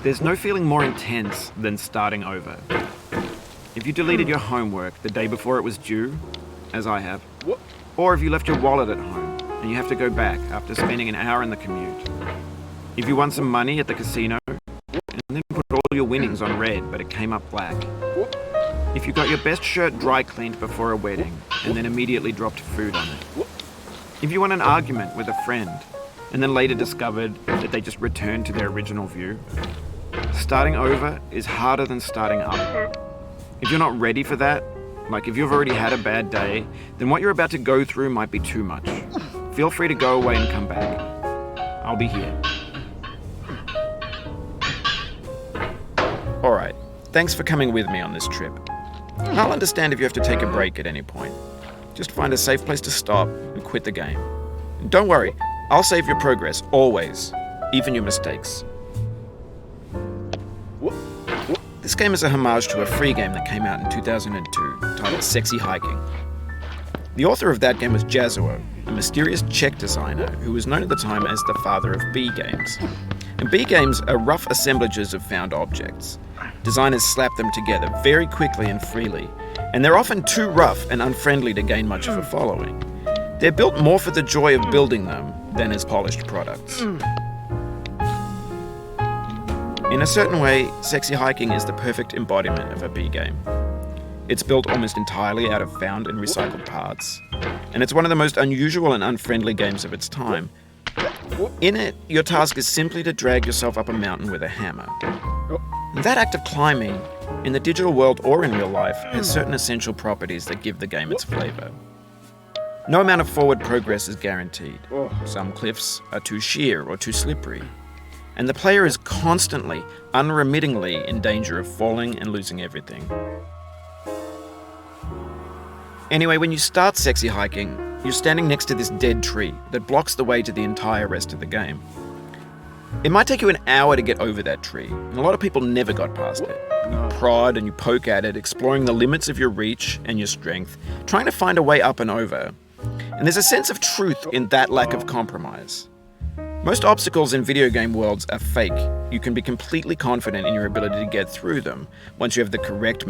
There's no feeling more intense than starting over. If you deleted your homework the day before it was due, as I have, or if you left your wallet at home and you have to go back after spending an hour in the commute. If you won some money at the casino and then put all your winnings on red but it came up black. If you got your best shirt dry cleaned before a wedding and then immediately dropped food on it. If you won an argument with a friend and then later discovered that they just returned to their original view. Starting over is harder than starting up. If you're not ready for that, like if you've already had a bad day, then what you're about to go through might be too much. Feel free to go away and come back. I'll be here. Alright, thanks for coming with me on this trip. I'll understand if you have to take a break at any point. Just find a safe place to stop and quit the game. And don't worry, I'll save your progress, always, even your mistakes. This game is a homage to a free game that came out in 2002, titled Sexy Hiking. The author of that game was Jazuo, a mysterious Czech designer who was known at the time as the father of B games. And B games are rough assemblages of found objects. Designers slap them together very quickly and freely, and they're often too rough and unfriendly to gain much of a following. They're built more for the joy of building them than as polished products. In a certain way, Sexy Hiking is the perfect embodiment of a B game. It's built almost entirely out of found and recycled parts, and it's one of the most unusual and unfriendly games of its time. In it, your task is simply to drag yourself up a mountain with a hammer. That act of climbing, in the digital world or in real life, has certain essential properties that give the game its flavor. No amount of forward progress is guaranteed. Some cliffs are too sheer or too slippery. And the player is constantly, unremittingly in danger of falling and losing everything. Anyway, when you start Sexy Hiking, you're standing next to this dead tree that blocks the way to the entire rest of the game. It might take you an hour to get over that tree, and a lot of people never got past it. You prod and you poke at it, exploring the limits of your reach and your strength, trying to find a way up and over. And there's a sense of truth in that lack of compromise. Most obstacles in video game worlds are fake. You can be completely confident in your ability to get through them once you have the correct